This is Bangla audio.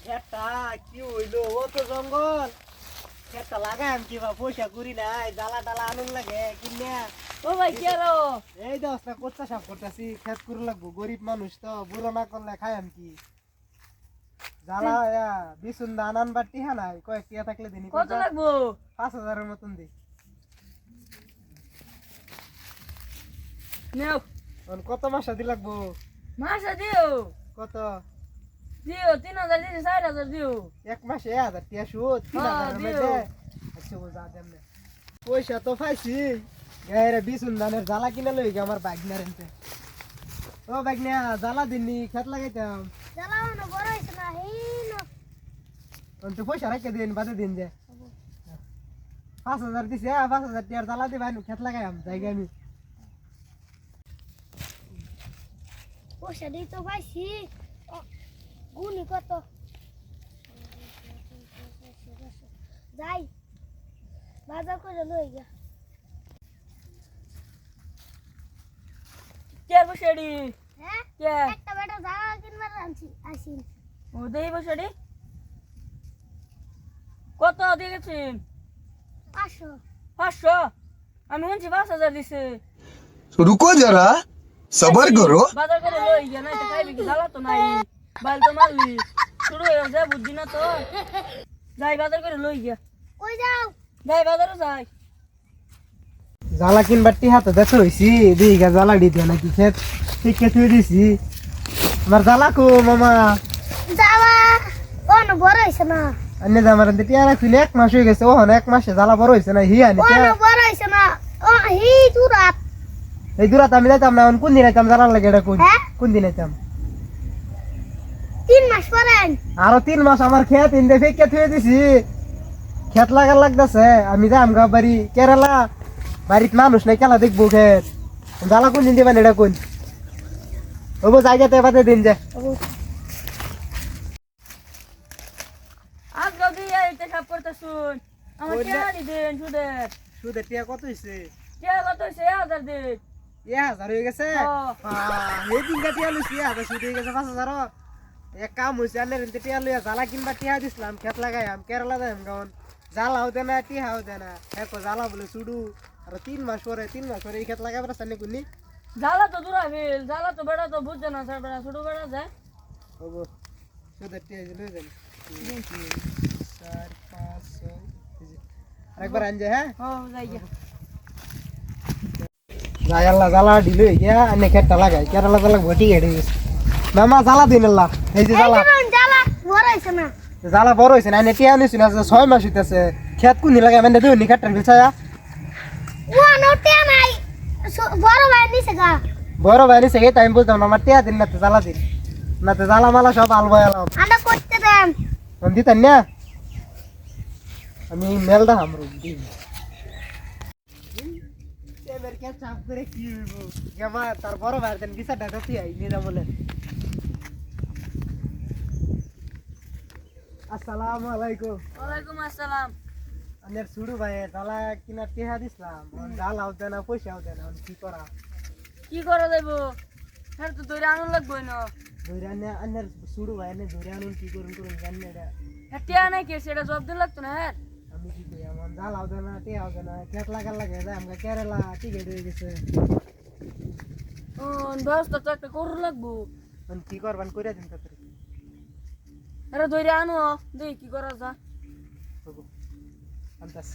খেতটা কি হইলো ও তো জঙ্গল খেতটা লাগাম কি বা পয়সা করি নাই জ্বালা টালা আনুন লাগে কিনে ও ভাই কি আরো এই দশটা কোচ্চা সাফ করতেছি খেত করে লাগবো গরিব মানুষ তো বুড়ো না করলে খাইম কি জ্বালা বিছুন দান আনবার টিহা নাই কয়েকটিয়া থাকলে দিনই কত লাগবো 5,000-এর মতন দি নেও কত মাসা দি লাগবো মাসে দিও কত দিও 3,000 দিও 4,000 দিও এক মাসে 1,000 টিয়া সুদ 3,000-এর মধ্যে আচ্ছা ও যা দেন পয়সা তো পাইছি গায়ের বিছুন দানের জ্বালা কিনে লই গে আমার বাইকনার এনতে ও বাইকনা জ্বালা দিননি খেত লাগাইতাম জ্বালানো বড় হইছে না হেইনো তো পয়সা রাখে দিন বাদে দিন যে 5,000 দিছে 5,000 টিয়ার জ্বালা দিবাই খেত লাগাইম জায়গা আমি পয়সা দিই তো পাইছি গুনি কত যাই বাজার করে লই গা কে বসেডি হ্যাঁ কে একটা বেটা জ্বালা কিনবার আসি ও দেই বসেডি কত দিয়ে গেছেন 500 500 আমি শুনছি 5,000 দিছে रुको जरा सबर करो বাজার করে লই গিয়া নাই তো খাইবি কি জ্বালা তো নাই বাল তো মারলি শুরু হয়ে যা বুদ্ধি না তো যাই বাজার করে লই গিয়া কই যাও যাই বাজারে যাই জ্বালা কিনবার টিহা তো দেখো হইছি দিঘা জ্বালা দিতে নাকি খেত ঠিক থুই দিছি আমার জ্বালা কো মামা যাওয়া কোন বড় হইছে না অন্য জামার টিয়া রাখছিল 1 মাস হয়ে গেছে ওহন 1 মাসে জ্বালা বড় হইছে না হিয়া নি কোন বড় হইছে না ও হি তুরাত এই দূরাত আমি যাইতাম না কোন দিন আইতাম জ্বালা লাগে এটা হ্যাঁ? কোন দিন আইতাম 3 মাস পরে আরো 3 মাস আমার খেত ইন্দে ফেকে থুই দিছি খেত লাগার লাগতেছে আমি যাম গা বাড়ি কেরালা বাড়িত মানুষ নাই খেলা দেখবো খেত জ্বালা কোন দিন দিবেন এটা কোন ওবো জায়গাতে বাদে দিন যে আজ গদি এইতে সব করতে শুন আমার ওই টিয়া দি দেন শুদে সুদের টিয়া কত হইছে টিয়া কত হইছে 1000 দিন 1,000 হয়ে গেছে এই দিন টিয়া লইছি আবার সুদ হয়ে গেছে 5,000 এক কাম হইছে আনের টিয়া লইয়া জ্বালা কিনবা টিয়া দিছিলাম খেত লাগাইম কেরালা যাইম গাউন জ্বালা হতে না টিয়া হতে না এক জ্বালা বলে শুডু আর 3 মাস পরে এই খেত লাগাবার সামনে কোনি জ্বালা তো দূরা ফেল জ্বালা তো বেড়া তো বুঝছে না স্যার বেড়া ছোট বেড়া যায় ওগো সুদের টিয়া লই যাই 2 3 4 5 6 আরেকবার আনজে হ্যাঁ ও যাই গিয়া যাই আল্লাহ জ্বালা দিল গিয়া আনে খেতটা লাগাই কেরালা জ্বালা ভটি হেঁটে গেছে মামা জ্বালা দিন আল্লাহ এই যে জ্বালা জ্বালা বড় হইছে না জ্বালা বড় হয়েছে না এনে টিয়া নিছি না 6 মাস হইতেছে খেত কোন লাগাই মানে দুই খেতটার বিছায়া ও নোটে নাই বড় ভাই নিছে গা বড় ভাই নিছে এই টাইম বুঝতাম না আমার টিয়া দিন না তো জ্বালা দিন না তো জ্বালা মালা সব আলবো এলাম আন্ডা করতে দেন আমি দিতেন না আমি মেলদা আমরু দিন এবার কে চাপ করে কি হইব গেমা তার বড় ভাই দেন বিচারটা দতি আই নিরা বলে আসসালামু আলাইকুম ওয়ালাইকুম আসসালাম আনের সুড়ু ভাই জ্বালা কিনা টিহা দিছিলাম জ্বালা হতে না পয়সা হতে না কি করা কি করা যাইব হ্যাঁ তো দইরা আনুন লাগবো না ধরে আনে আনের সুড়ু ভাই আনে ধরে আনুন কি করুন জানি না এটা হ্যাঁ টিয়া নাই কে সেটা জব দিন লাগতো না হ্যাঁ আমি কি করি আমার জ্বালা হতে না টিহা হতে না খেত লাগার লাগে যায় আমাকে কেরালা টিকেট হয়ে গেছে ও ব্যবস্থা তো একটা করু লাগবো কি করবান কইরা দিন তাড়াতাড়ি আরে দইরা আনো দেখি কি করা যা হবো আন্দাজ